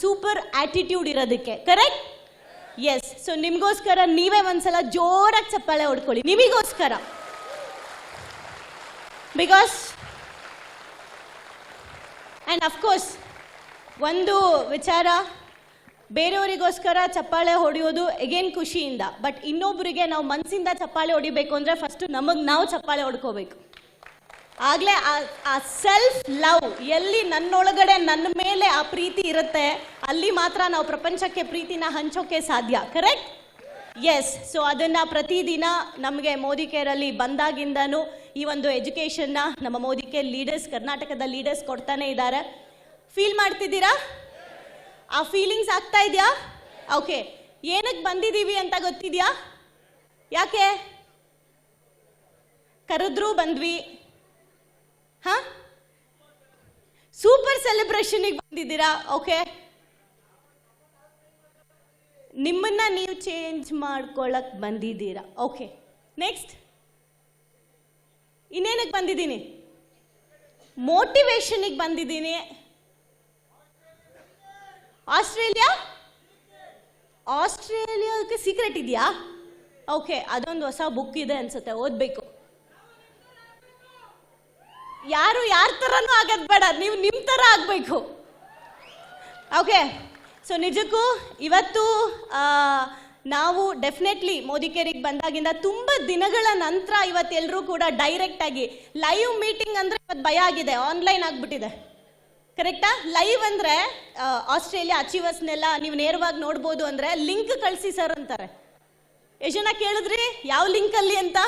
Super attitude ಇರೋದಕ್ಕೆ. Correct? S. So ನಿಮಗೋಸ್ಕರ ನೀವೇ ಒಂದ್ಸಲ ಜೋರಾಗಿ ಚಪ್ಪಾಳೆ ಹೊಡ್ಕೊಳ್ಳಿ, ನಿಮಗೋಸ್ಕರ. ಬಿಕಾಸ್ ಆ್ಯಂಡ್ ಅಫ್ಕೋರ್ಸ್ ಒಂದು ವಿಚಾರ, ಬೇರೆಯವರಿಗೋಸ್ಕರ ಚಪ್ಪಾಳೆ ಹೊಡೆಯೋದು ಎಗೇನ್ ಖುಷಿಯಿಂದ, ಬಟ್ ಇನ್ನೊಬ್ಬರಿಗೆ ನಾವು ಮನಸ್ಸಿಂದ ಚಪ್ಪಾಳೆ ಹೊಡಿಬೇಕು ಅಂದರೆ ಫಸ್ಟು ನಮಗೆ ನಾವು ಚಪ್ಪಾಳೆ ಹೊಡ್ಕೋಬೇಕು. ಆಗಲೇ ಆ ಸೆಲ್ಫ್ ಲವ್ ಎಲ್ಲಿ ನನ್ನೊಳಗಡೆ ನನ್ನ ಮೇಲೆ ಆ ಪ್ರೀತಿ ಇರುತ್ತೆ, ಅಲ್ಲಿ ಮಾತ್ರ ನಾವು ಪ್ರಪಂಚಕ್ಕೆ ಪ್ರೀತಿನ ಹಂಚೋಕೆ ಸಾಧ್ಯ. ಕರೆಕ್ಟ್? ಎಸ್. ಸೊ ಅದನ್ನು ಪ್ರತಿದಿನ ನಮಗೆ ಮೋದಿ ಕೇರಲ್ಲಿ ಬಂದಾಗಿಂದನೂ ಈ ಒಂದು ಎಜುಕೇಷನ್ನ ನಮ್ಮ ಮೋದಿ ಕೇರ್ ಲೀಡರ್ಸ್, ಕರ್ನಾಟಕದ ಲೀಡರ್ಸ್ ಕೊಡ್ತಾನೆ ಇದ್ದಾರೆ. ಫೀಲ್ ಮಾಡ್ತಿದ್ದೀರಾ? ಆ ಫೀಲಿಂಗ್ಸ್ ಆಗ್ತಾ ಇದೆಯಾ? ಓಕೆ. ಏನಕ್ಕೆ ಬಂದಿದ್ದೀವಿ ಅಂತ ಗೊತ್ತಿದೆಯಾ? ಯಾಕೆ ಕರೆದ್ರೂ ಬಂದ್ವಿ? ಹಾಂ, ಸೂಪರ್ ಸೆಲೆಬ್ರೇಷನಿಗೆ ಬಂದಿದ್ದೀರಾ. ಓಕೆ, ನಿಮ್ಮನ್ನ ನೀವು ಚೇಂಜ್ ಮಾಡ್ಕೊಳ್ಳಕ್ ಬಂದಿದ್ದೀರಾ. ಓಕೆ, ನೆಕ್ಸ್ಟ್ ಇನ್ನೇನಕ್ಕೆ ಬಂದಿದ್ದೀನಿ? ಮೋಟಿವೇಶನಿಗೆ ಬಂದಿದ್ದೀನಿ. ಆಸ್ಟ್ರೇಲಿಯಾಕ್ಕೆ ಸೀಕ್ರೆಟ್ ಇದೆಯಾ? ಓಕೆ, ಅದೊಂದು ಹೊಸ ಬುಕ್ ಇದೆ ಅನ್ಸುತ್ತೆ, ಓದಬೇಕು. ಯಾರು ಯಾರ ಥರನೂ ಆಗೋದು ಬೇಡ, ನೀವು ನಿಮ್ಮ ಥರ ಆಗಬೇಕು. ಓಕೆ. ಸೊ ನಿಜಕ್ಕೂ ಇವತ್ತು ನಾವು ಡೆಫಿನೆಟ್ಲಿ ಮೋದಿ ಕೇರಿಗೆ ಬಂದಾಗಿಂದ ತುಂಬ ದಿನಗಳ ನಂತರ ಇವತ್ತೆಲ್ಲರೂ ಕೂಡ ಡೈರೆಕ್ಟಾಗಿ ಲೈವ್ ಮೀಟಿಂಗ್ ಅಂದರೆ ಇವತ್ತು ಭಯ ಆಗಿದೆ, ಆನ್ಲೈನ್ ಆಗಿಬಿಟ್ಟಿದೆ. ಕರೆಕ್ಟಾ? ಲೈವ್ ಅಂದರೆ ಆಸ್ಟ್ರೇಲಿಯಾ ಅಚೀವರ್ಸ್ನೆಲ್ಲ ನೀವು ನೇರವಾಗಿ ನೋಡ್ಬೋದು ಅಂದರೆ ಲಿಂಕ್ ಕಳಿಸಿ ಸರ್ ಅಂತಾರೆ. ಎಷ್ಟು ಜನ ಕೇಳಿದ್ರಿ ಯಾವ ಲಿಂಕಲ್ಲಿ ಅಂತ?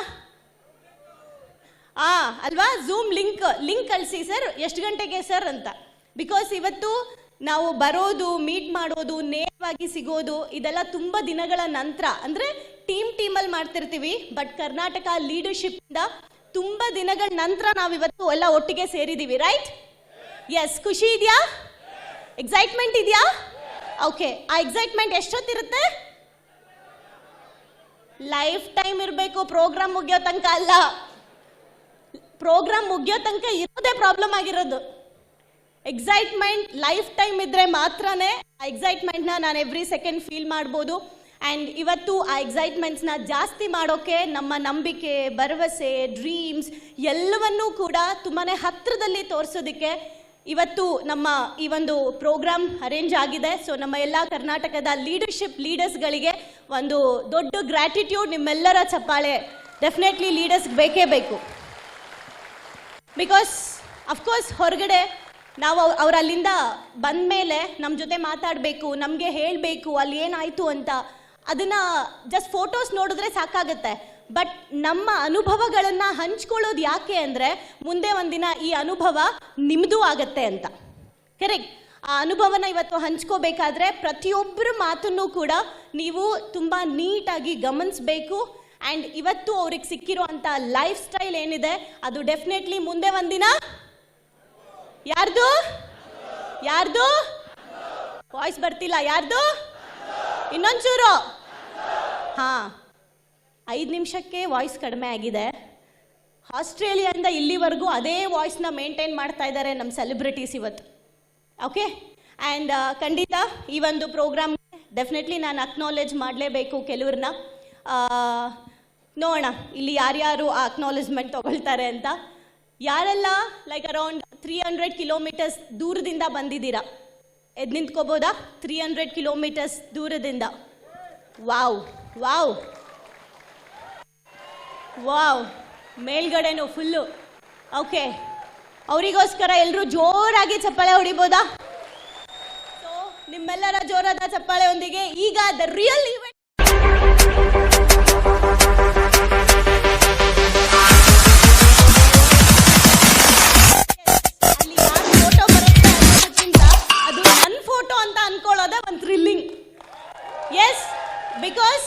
ಅಲ್ವಾ, ಝೂಮ್ ಲಿಂಕ್ ಕಳಿಸಿ ಸರ್, ಎಷ್ಟು ಗಂಟೆಗೆ ಸರ್ ಅಂತ. ಬಿಕಾಸ್ ಇವತ್ತು ನಾವು ಬರೋದು, ಮೀಟ್ ಮಾಡೋದು, ನೇರವಾಗಿ ಸಿಗೋದು ಇದೆಲ್ಲ ತುಂಬ ದಿನಗಳ ನಂತರ, ಅಂದರೆ ಟೀಮಲ್ಲಿ ಮಾಡ್ತಿರ್ತೀವಿ. ಬಟ್ ಕರ್ನಾಟಕ ಲೀಡರ್ಶಿಪ್ಪಿಂದ ತುಂಬ ದಿನಗಳ ನಂತರ ನಾವಿವತ್ತು ಎಲ್ಲ ಒಟ್ಟಿಗೆ ಸೇರಿದ್ದೀವಿ. ರೈಟ್? ಎಸ್. ಖುಷಿ ಇದೆಯಾ? ಎಕ್ಸೈಟ್ಮೆಂಟ್ ಇದೆಯಾ? ಓಕೆ. ಆ ಎಕ್ಸೈಟ್ಮೆಂಟ್ ಎಷ್ಟೊತ್ತಿರುತ್ತೆ? ಲೈಫ್ ಟೈಮ್ ಇರಬೇಕು, ಪ್ರೋಗ್ರಾಮ್ ಮುಗಿಯೋ ತನಕ ಅಲ್ಲ. ಪ್ರೋಗ್ರಾಮ್ ಮುಗಿಯೋ ತನಕ ಇರೋದೇ ಪ್ರಾಬ್ಲಮ್ ಆಗಿರೋದು. ಎಕ್ಸೈಟ್ಮೆಂಟ್ ಲೈಫ್ ಟೈಮ್ ಇದ್ರೆ ಮಾತ್ರನೇ ಆ ಎಕ್ಸೈಟ್ಮೆಂಟ್ನ ನಾನು ಎವ್ರಿ ಸೆಕೆಂಡ್ ಫೀಲ್ ಮಾಡ್ಬೋದು. ಆ್ಯಂಡ್ ಇವತ್ತು ಆ ಎಕ್ಸೈಟ್ಮೆಂಟ್ಸ್ನ ಜಾಸ್ತಿ ಮಾಡೋಕ್ಕೆ ನಮ್ಮ ನಂಬಿಕೆ, ಭರವಸೆ, ಡ್ರೀಮ್ಸ್ ಎಲ್ಲವನ್ನೂ ಕೂಡ ತುಂಬಾ ಹತ್ತಿರದಲ್ಲಿ ತೋರಿಸೋದಕ್ಕೆ ಇವತ್ತು ನಮ್ಮ ಈ ಒಂದು ಪ್ರೋಗ್ರಾಮ್ ಅರೇಂಜ್ ಆಗಿದೆ. ಸೊ ನಮ್ಮ ಎಲ್ಲ ಕರ್ನಾಟಕದ ಲೀಡರ್ಸ್ಗಳಿಗೆ ಒಂದು ದೊಡ್ಡ ಗ್ರ್ಯಾಟಿಟ್ಯೂಡ್. ನಿಮ್ಮೆಲ್ಲರ ಚಪ್ಪಾಳೆ ಡೆಫಿನೆಟ್ಲಿ ಲೀಡರ್ಸ್ಗೆ ಬೇಕೇ ಬೇಕು. ಬಿಕಾಸ್ ಅಫ್ಕೋರ್ಸ್ ಹೊರಗಡೆ ನಾವು ಅವ್ರು ಅಲ್ಲಿಂದ ಬಂದ ಮೇಲೆ ನಮ್ಮ ಜೊತೆ ಮಾತಾಡಬೇಕು, ನಮಗೆ ಹೇಳಬೇಕು ಅಲ್ಲಿ ಏನಾಯಿತು ಅಂತ. ಅದನ್ನು ಜಸ್ಟ್ ಫೋಟೋಸ್ ನೋಡಿದ್ರೆ ಸಾಕಾಗುತ್ತೆ. ಬಟ್ ನಮ್ಮ ಅನುಭವಗಳನ್ನು ಹಂಚ್ಕೊಳ್ಳೋದು ಯಾಕೆ ಅಂದರೆ ಮುಂದೆ ಒಂದಿನ ಈ ಅನುಭವ ನಿಮ್ಮದೂ ಆಗತ್ತೆ ಅಂತ. ಕರೆಕ್ಟ್? ಆ ಅನುಭವನ ಇವತ್ತು ಹಂಚ್ಕೋಬೇಕಾದ್ರೆ ಪ್ರತಿಯೊಬ್ಬರ ಮಾತನ್ನು ಕೂಡ ನೀವು ತುಂಬ ನೀಟಾಗಿ ಗಮನಿಸಬೇಕು. ಆ್ಯಂಡ್ ಇವತ್ತು ಅವ್ರಿಗೆ ಸಿಕ್ಕಿರೋ ಅಂಥ ಲೈಫ್ ಸ್ಟೈಲ್ ಏನಿದೆ ಅದು ಡೆಫಿನೆಟ್ಲಿ ಮುಂದೆ ಒಂದಿನ ಯಾರ್ದು ವಾಯ್ಸ್ ಬರ್ತಿಲ್ಲ, ಯಾರ್ದು? ಇನ್ನೊಂಚೂರು. ಹಾಂ, 5 ನಿಮಿಷಕ್ಕೆ ವಾಯ್ಸ್ ಕಡಿಮೆ ಆಗಿದೆ. ಆಸ್ಟ್ರೇಲಿಯಾದಿಂದ ಇಲ್ಲಿವರೆಗೂ ಅದೇ ವಾಯ್ಸ್ನ ಮೇಂಟೈನ್ ಮಾಡ್ತಾ ಇದ್ದಾರೆ ನಮ್ಮ ಸೆಲೆಬ್ರಿಟೀಸ್ ಇವತ್ತು. ಓಕೆ. ಆ್ಯಂಡ್ ಖಂಡಿತ ಈ ಒಂದು ಪ್ರೋಗ್ರಾಮ್ ಡೆಫಿನೆಟ್ಲಿ ನಾನು ಅಕ್ನಾಲೇಜ್ ಮಾಡಲೇಬೇಕು ಕೆಲವ್ರನ್ನ. ನೋಡೋಣ ಇಲ್ಲಿ ಯಾರ್ಯಾರು ಆ ಅಕ್ನಾಲೇಜ್ಮೆಂಟ್ ತೊಗೊಳ್ತಾರೆ ಅಂತ. ಯಾರೆಲ್ಲ ಲೈಕ್ ಅರೌಂಡ್ 300 ಕಿಲೋಮೀಟರ್ಸ್ ದೂರದಿಂದ ಬಂದಿದ್ದೀರಾ? ಎದ್ದು ನಿಂತ್ಕೋಬೋದಾ? 300 ಕಿಲೋಮೀಟರ್ಸ್ ದೂರದಿಂದ. ವಾವ್ ವಾವ್ ವಾವ್, ಮೇಲ್ಗಡೆನೂ ಫುಲ್ಲು. ಓಕೆ, ಅವರಿಗೋಸ್ಕರ ಎಲ್ಲರೂ ಜೋರಾಗಿ ಚಪ್ಪಾಳೆ ಹೊಡಿಬೋದಾ? ಸೊ ನಿಮ್ಮೆಲ್ಲರ ಜೋರಾದ ಚಪ್ಪಾಳೆಯೊಂದಿಗೆ ಈಗ ದ ರಿಯಲ್ ಈವೆಂಟ್. ಅಲ್ಲಿ ಯಾರು ಫೋಟೋ ಬರುತ್ತೆ ಅನ್ನೋದಕ್ಕಿಂತ ಅದು ನನ್ನ ಫೋಟೋ ಅಂತ ಅನ್ಕೊಳ್ಳೋದೇ ಒಂದು ಥ್ರಿಲ್ಲಿಂಗ್. ಎಸ್, ಬಿಕಾಸ್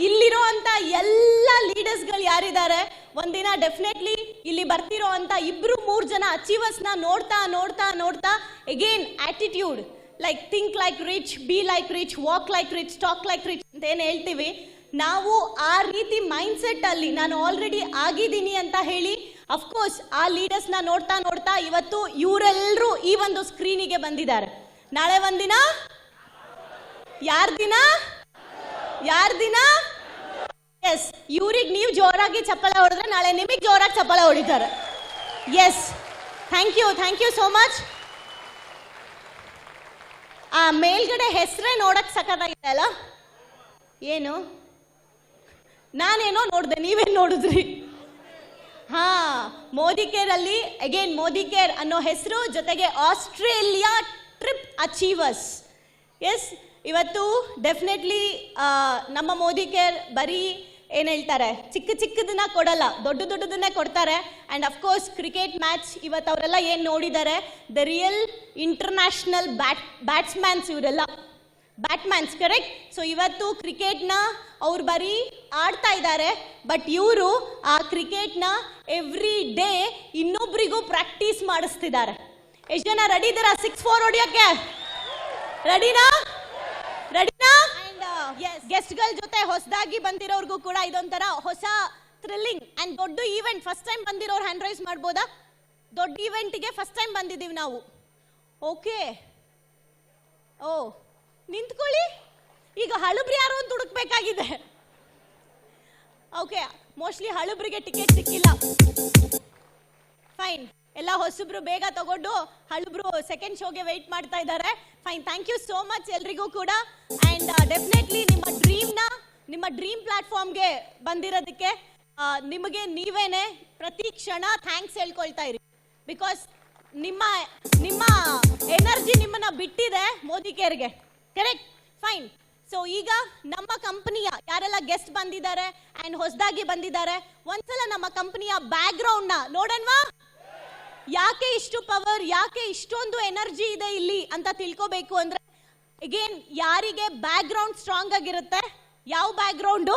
ಇಲ್ಲಿರೋ ಅಂತ ಎಲ್ಲ ಲೀಡರ್ಸ್ಗಳು ಯಾರಿದ್ದಾರೆ ಒಂದಿನ ಡೆಫಿನೆಟ್ಲಿ ಇಲ್ಲಿ ಬರ್ತಿರೋ ಅಂತ 2-3 ಜನ ಅಚೀವರ್ಸ್ನ ನೋಡ್ತಾ ನೋಡ್ತಾ ನೋಡ್ತಾ again attitude like think like rich, be like rich, walk like rich, talk like rich ಅಂತ ಏನು ಹೇಳ್ತೀವಿ ನಾವು, ಆ ರೀತಿ ಮೈಂಡ್ಸೆಟ್ ಅಲ್ಲಿ ನಾನು ಆಲ್ರೆಡಿ ಆಗಿದ್ದೀನಿ ಅಂತ ಹೇಳಿ ಅಫ್ಕೋರ್ಸ್ ಆ ಲೀಡರ್ಸ್ನ ನೋಡ್ತಾ ನೋಡ್ತಾ ಇವತ್ತು ಇವರೆಲ್ಲರೂ ಈ ಒಂದು ಸ್ಕ್ರೀನಿಗೆ ಬಂದಿದ್ದಾರೆ. ನಾಳೆ ಒಂದಿನ ಯಾರ ದಿನ ಎಸ್ ಇವ್ರಿಗೆ ನೀವು ಜೋರಾಗಿ ಚಪ್ಪಲ ಹೊಡೆದ್ರೆ ನಾಳೆ ನಿಮಗೆ ಜೋರಾಗಿ ಚಪ್ಪಲ ಹೊಡಿತಾರೆ. Yes thank you so much. ಆ ಮೇಲ್ಗಡೆ ಹೆಸರೇ ನೋಡಕ್ ಸಖತ್ತಾಗಿದೆ ಅಲ್ಲ? ಏನು ನಾನೇನೋ ನೋಡಿದೆ, ನೀವೇನು ನೋಡಿದ್ರಿ? ಹಾ, ಮೋದಿ ಕೇರ್ ಅಲ್ಲಿ ಅಗೇನ್ ಮೋದಿ ಕೇರ್ ಅನ್ನೋ ಹೆಸರು, ಜೊತೆಗೆ ಆಸ್ಟ್ರೇಲಿಯಾ ಟ್ರಿಪ್ ಅಚೀವರ್ಸ್. ಎಸ್, ಇವತ್ತು ಡೆಫಿನೆಟ್ಲಿ ನಮ್ಮ ಮೋದಿ ಕೇರ್ ಬರೀ ಏನು ಹೇಳ್ತಾರೆ, ಚಿಕ್ಕದನ್ನ ಕೊಡಲ್ಲ, ದೊಡ್ಡದನ್ನೇ ಕೊಡ್ತಾರೆ. ಆ್ಯಂಡ್ ಅಫ್ಕೋರ್ಸ್ ಕ್ರಿಕೆಟ್ ಮ್ಯಾಚ್ ಇವತ್ತು ಅವರೆಲ್ಲ ಏನು ನೋಡಿದ್ದಾರೆ, ದ ರಿಯಲ್ ಇಂಟರ್ನ್ಯಾಷನಲ್ ಬ್ಯಾಟ್ಸ್ಮ್ಯಾನ್ಸ್ ಇವರೆಲ್ಲ, ಬ್ಯಾಟ್ಮ್ಯಾನ್ಸ್, ಕರೆಕ್ಟ್? ಸೊ ಇವತ್ತು ಕ್ರಿಕೆಟ್ನ ಅವ್ರು ಬರೀ ಆಡ್ತಾ ಇದ್ದಾರೆ, ಬಟ್ ಇವರು ಆ ಕ್ರಿಕೆಟ್ನ ಎವ್ರಿ ಡೇ ಇನ್ನೊಬ್ರಿಗೂ ಪ್ರಾಕ್ಟೀಸ್ ಮಾಡಿಸ್ತಿದ್ದಾರೆ. ಎಷ್ಟು ಜನ ರೆಡಿ ಇದ್ದೀರಾ 6-4 ಹೊಡಿಯೋಕ್ಕೆ? ರೆಡಿನಾ? ಗೆಸ್ಟ್ಗಳ ಜೊತೆ ಹೊಸದಾಗಿ ಬಂದಿರೋರ್ಗೂ ಕೂಡ ಇದೊಂಥರ ಹೊಸ ಥ್ರಿಲ್ಲಿಂಗ್ ಆ್ಯಂಡ್ ದೊಡ್ಡ ಈವೆಂಟ್. ಫಸ್ಟ್ ಟೈಮ್ ಬಂದಿರೋರು ಹ್ಯಾಂಡ್ ರೈಸ್ ಮಾಡ್ಬೋದಾ? ದೊಡ್ಡ ಈವೆಂಟಿಗೆ ಫಸ್ಟ್ ಟೈಮ್ ಬಂದಿದ್ದೀವಿ ನಾವು. ಓಕೆ, ಓ ನಿಂತ್ಕೊಳ್ಳಿ. ಈಗ ಹಳಬ್ರು ಯಾರು ಅಂತ ಹುಡುಕ್ಬೇಕಾಗಿದೆ. ಓಕೆ, ಮೋಸ್ಟ್ಲಿ ಹಳಬ್ರಿಗೆ ಟಿಕೆಟ್ ಸಿಕ್ಕಿಲ್ಲ. ಫೈನ್, ಎಲ್ಲ ಹೊಸಬ್ರು ಬೇಗ ತಗೊಂಡು ಹಳಬ್ರು ಸೆಕೆಂಡ್ ಶೋಗೆ ವೆಯ್ಟ್ ಮಾಡ್ತಾ ಇದ್ದಾರೆ. Fine, thank you so much ಎಲ್ರಿಗೂ ಕೂಡ. ಆ್ಯಂಡ್ ಡೆಫಿನೆಟ್ಲಿ ನಿಮ್ಮ ಡ್ರೀಮ್ ಪ್ಲಾಟ್ಫಾರ್ಮ್ಗೆ ಬಂದಿರೋದಕ್ಕೆ ನಿಮಗೆ ನೀವೇನೆ ಪ್ರತಿ ಕ್ಷಣ ಥ್ಯಾಂಕ್ಸ್ ಹೇಳ್ಕೊಳ್ತಾ ಇರಿ. ಬಿಕಾಸ್ ನಿಮ್ಮ ಎನರ್ಜಿ ನಿಮ್ಮನ್ನ ಬಿಟ್ಟಿದೆ ಮೋದಿ ಕೇರ್ಗೆ, ಕರೆಕ್ಟ್? ಫೈನ್. ಸೊ ಈಗ ನಮ್ಮ ಕಂಪನಿಯ ಯಾರೆಲ್ಲ ಗೆಸ್ಟ್ ಬಂದಿದ್ದಾರೆ ಆ್ಯಂಡ್ ಹೊಸದಾಗಿ ಬಂದಿದ್ದಾರೆ, ಒಂದ್ಸಲ ನಮ್ಮ ಕಂಪನಿಯ ಬ್ಯಾಕ್ಗ್ರೌಂಡ್ನ ನೋಡೋಣವಾ? ಯಾಕೆ ಇಷ್ಟು ಪವರ್, ಯಾಕೆ ಇಷ್ಟೊಂದು ಎನರ್ಜಿ ಇದೆ ಇಲ್ಲಿ ಅಂತ ತಿಳ್ಕೋಬೇಕು ಅಂದ್ರೆ ಅಗೇನ್ ಯಾರಿಗೆ ಬ್ಯಾಕ್ಗ್ರೌಂಡ್ ಸ್ಟ್ರಾಂಗ್ ಆಗಿರುತ್ತೆ, ಯಾವ ಬ್ಯಾಕ್ಗ್ರೌಂಡು?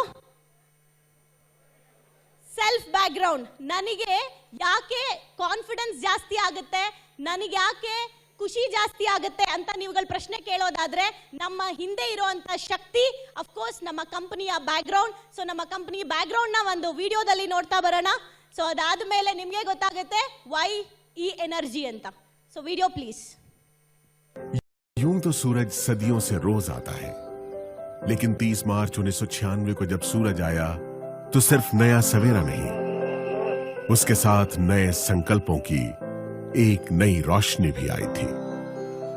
Self background. ನನಗೆ ಯಾಕೆ ಕಾನ್ಫಿಡೆನ್ಸ್ ಜಾಸ್ತಿ ಆಗುತ್ತೆ, ನನಗೆ ಯಾಕೆ ಖುಷಿ ಜಾಸ್ತಿ ಆಗುತ್ತೆ ಅಂತ ನೀವುಗಳು ಪ್ರಶ್ನೆ ಕೇಳೋದಾದ್ರೆ, ನಮ್ಮ ಹಿಂದೆ ಇರುವಂತ ಶಕ್ತಿ ಅಫ್ಕೋರ್ಸ್ ನಮ್ಮ ಕಂಪನಿಯ ಬ್ಯಾಕ್ಗ್ರೌಂಡ್. ಸೊ ನಮ್ಮ ಕಂಪನಿ ಬ್ಯಾಕ್ಗ್ರೌಂಡ್ ನ ಒಂದು ವಿಡಿಯೋದಲ್ಲಿ ನೋಡ್ತಾ ಬರೋಣ. ಸೊ ಅದಾದ್ಮೇಲೆ ನಿಮ್ಗೆ ಗೊತ್ತಾಗುತ್ತೆ ವೈ ಈ ಎನರ್ಜಿ ಅಂತ. So video please. यूं तो सूरज सदियों से रोज आता है, लेकिन 30 मार्च 1996 को जब सूरज आया तो सिर्फ नया सवेरा नहीं, उसके साथ नए संकल्पों की एक नई रोशनी भी आई थी.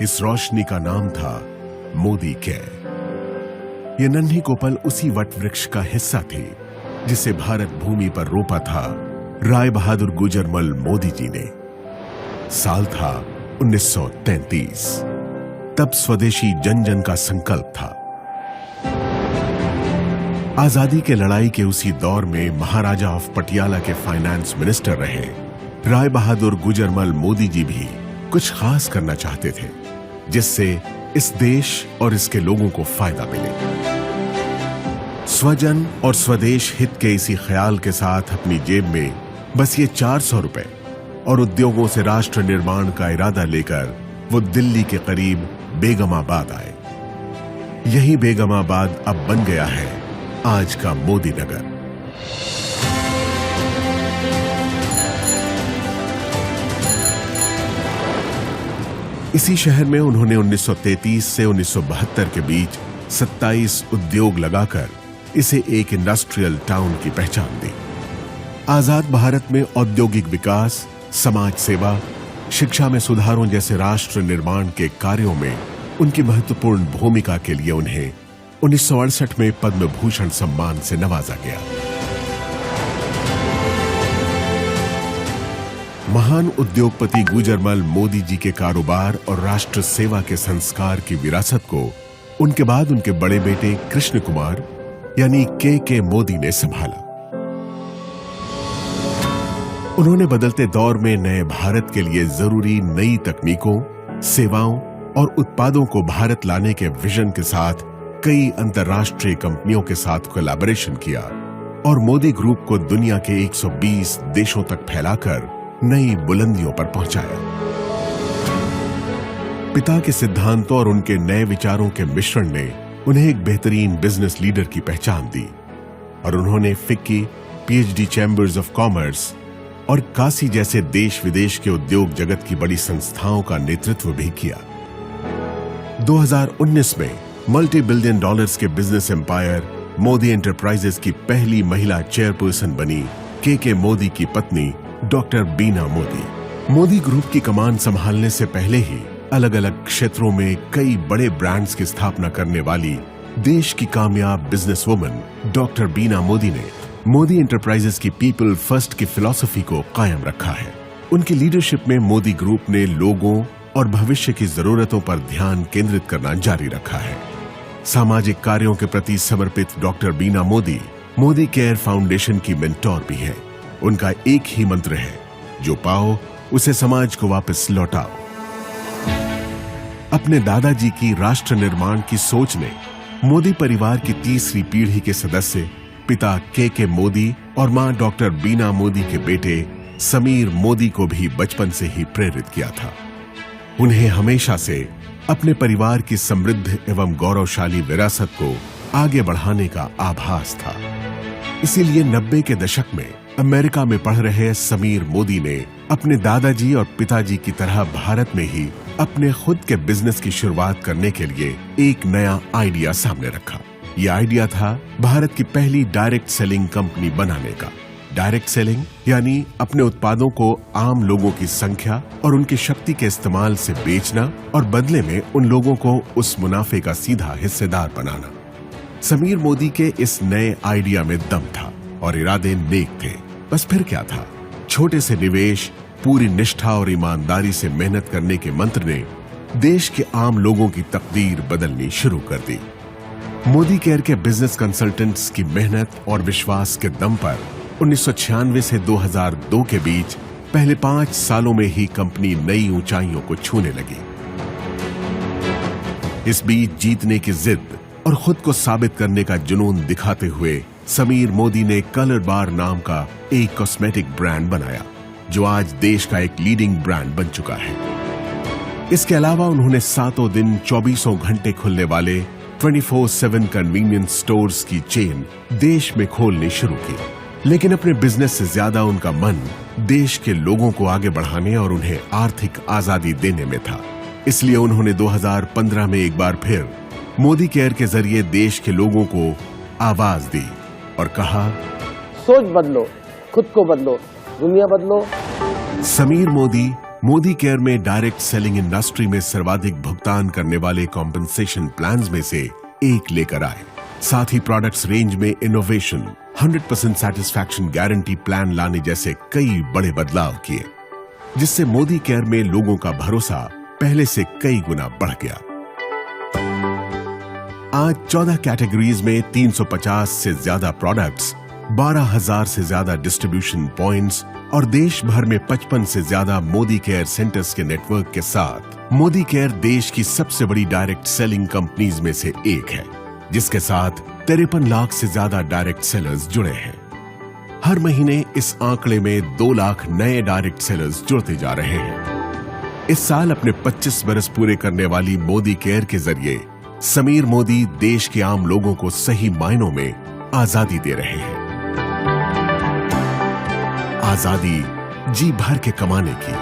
इस रोशनी का नाम था मोदी केयर. ये नन्ही कोपल उसी वट वृक्ष का हिस्सा थी जिसे भारत भूमि पर रोपा था राय बहादुर गुजरमल मोदी जी ने. साल था 1933. तब स्वदेशी जन जन का संकल्प था. आजादी के लड़ाई के उसी दौर में महाराजा ऑफ पटियाला के फाइनेंस मिनिस्टर रहे राय बहादुर गुजरमल मोदी जी भी कुछ खास करना चाहते थे, जिससे इस देश और इसके लोगों को फायदा मिले. स्वजन और स्वदेश हित के इसी ख्याल के साथ अपनी जेब में बस ये 400 रुपए और उद्योगों से राष्ट्र निर्माण का इरादा लेकर वो दिल्ली के करीब बेगमाबाद आए. यही बेगमाबाद अब बन गया है आज का मोदी नगर. इसी शहर में उन्होंने 1933 से 1972 के बीच 27 उद्योग लगाकर इसे एक इंडस्ट्रियल टाउन की पहचान दी. आजाद भारत में औद्योगिक विकास, समाज सेवा, शिक्षा में सुधारों जैसे राष्ट्र निर्माण के कार्यों में उनकी महत्वपूर्ण भूमिका के लिए उन्हें 1968 में पद्म भूषण सम्मान से नवाजा गया. महान उद्योगपति गुजरमल मोदी जी के कारोबार और राष्ट्र सेवा के संस्कार की विरासत को उनके बाद उनके बड़े बेटे कृष्ण कुमार यानी के मोदी ने संभाला. उन्होंने बदलते दौर में नए भारत के लिए जरूरी नई तकनीकों, सेवाओं और उत्पादों को भारत लाने के विजन के साथ कई अंतर्राष्ट्रीय कंपनियों के साथ कोलैबोरेशन किया और मोदी ग्रुप को दुनिया के 120 देशों तक फैलाकर नई बुलंदियों पर पहुंचाया. पिता के सिद्धांतों और उनके नए विचारों के मिश्रण ने उन्हें एक बेहतरीन बिजनेस लीडर की पहचान दी और उन्होंने FICCI, PhD chambers of commerce और काशी जैसे देश विदेश के उद्योग जगत की बड़ी संस्थाओं का नेतृत्व भी किया. 2019 में मल्टी बिलियन डॉलर्स के बिजनेस एम्पायर मोदी एंटरप्राइजेस की पहली महिला चेयरपर्सन बनी के मोदी की पत्नी डॉक्टर बीना मोदी। मोदी ग्रुप की कमान संभालने से पहले ही अलग अलग क्षेत्रों में कई बड़े ब्रांड्स की स्थापना करने वाली देश की कामयाब बिजनेसवुमन डॉक्टर बीना मोदी ने मोदी एंटरप्राइजेस की पीपल फर्स्ट की फिलॉसफी को कायम रखा है। उनकी लीडरशिप में मोदी ग्रुप ने लोगों और भविष्य की जरूरतों पर ध्यान केंद्रित करना जारी रखा है। सामाजिक कार्यों के प्रति समर्पित डॉक्टर बीना मोदी मोदी केयर फाउंडेशन की मेंटोर भी है। उनका एक ही मंत्र है, जो पाओ उसे समाज को वापस लौटाओ। अपने दादाजी की राष्ट्र निर्माण की सोच ने मोदी परिवार की तीसरी पीढ़ी के सदस्य पिता के मोदी और मां डॉक्टर बीना मोदी के बेटे समीर मोदी को भी बचपन से ही प्रेरित किया था। उन्हें हमेशा से अपने परिवार की समृद्ध एवं गौरवशाली विरासत को आगे बढ़ाने का आभास था। इसीलिए 90 के दशक में अमेरिका में पढ़ रहे समीर मोदी ने अपने दादाजी और पिताजी की तरह भारत में ही अपने खुद के बिजनेस की शुरुआत करने के लिए एक नया आइडिया सामने रखा। यह आइडिया था भारत की पहली डायरेक्ट सेलिंग कंपनी बनाने का। डायरेक्ट सेलिंग यानी अपने उत्पादों को आम लोगों की संख्या और उनकी शक्ति के इस्तेमाल से बेचना और बदले में उन लोगों को उस मुनाफे का सीधा हिस्सेदार बनाना। समीर मोदी के इस नए आइडिया में दम था और इरादे नेक थे। बस फिर क्या था, छोटे से निवेश, पूरी निष्ठा और ईमानदारी से मेहनत करने के मंत्र ने देश के आम लोगों की तकदीर बदलनी शुरू कर दी। मोदी केयर के बिजनेस कंसल्टेंट्स की मेहनत और विश्वास के दम पर 1996 से 2002 के बीच पहले 5 सालों में ही कंपनी नई ऊंचाइयों को छूने लगी। इस बीच जीतने की जिद और खुद को साबित करने का जुनून दिखाते हुए समीर मोदी ने कलर बार नाम का एक कॉस्मेटिक ब्रांड बनाया, जो आज देश का एक लीडिंग ब्रांड बन चुका है। इसके अलावा उन्होंने 7 दिन 24 घंटे खुलने वाले 24/7 कन्वीनियंस स्टोर्स की चेन देश में खोलनी शुरू की। लेकिन अपने बिजनेस से ज्यादा उनका मन देश के लोगों को आगे बढ़ाने और उन्हें आर्थिक आजादी देने में था। इसलिए उन्होंने 2015 में एक बार फिर मोदी केयर के जरिए देश के लोगों को आवाज दी और कहा, सोच बदलो, खुद को बदलो, दुनिया बदलो। समीर मोदी मोदी केयर में डायरेक्ट सेलिंग इंडस्ट्री में सर्वाधिक भुगतान करने वाले कॉम्पेंसेशन प्लान्स में से एक लेकर आए। साथ ही प्रोडक्ट्स रेंज में इनोवेशन, 100% सैटिस्फैक्शन गारंटी प्लान लाने जैसे कई बड़े बदलाव किए, जिससे मोदी केयर में लोगों का भरोसा पहले से कई गुना बढ़ गया। आज 14 कैटेगरीज में 350 से ज्यादा प्रोडक्ट्स, 12,000 से ज्यादा डिस्ट्रीब्यूशन पॉइंट्स और देश भर में 55 से ज्यादा मोदी केयर सेंटर्स के नेटवर्क के साथ मोदी केयर देश की सबसे बड़ी डायरेक्ट सेलिंग कंपनीज में से एक है, जिसके साथ 53 लाख से ज्यादा डायरेक्ट सेलर्स जुड़े हैं। हर महीने इस आंकड़े में 2 लाख नए डायरेक्ट सेलर्स जुड़ते जा रहे हैं। इस साल अपने 25 बरस पूरे करने वाली मोदी केयर के जरिए समीर मोदी देश के आम लोगों को सही मायनों में आजादी दे रहे हैं। आजादी जी भर के कमाने की,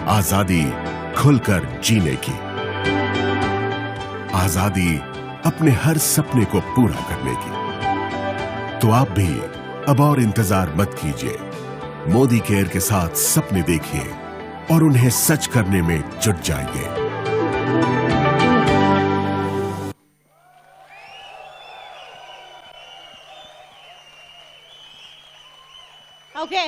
आजादी खुलकर जीने की, आजादी अपने हर सपने को पूरा करने की। तो आप भी अब और इंतजार मत कीजिए, मोदी केयर के साथ सपने देखिए और उन्हें सच करने में जुट जाइए। ಓಕೆ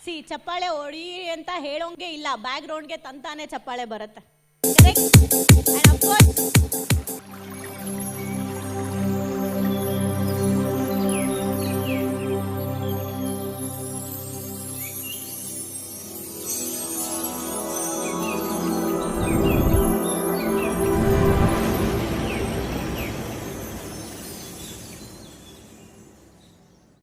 ಸಿ ಚಪ್ಪಾಳೆ ಹೊಡಿ ಅಂತ ಹೇಳೋಂಗೆ ಇಲ್ಲ, ಬ್ಯಾಕ್ ಗ್ರೌಂಡ್ಗೆ ತಂತಾನೆ ಚಪ್ಪಾಳೆ ಬರುತ್ತೆ. ಕರೆಕ್ಟ್.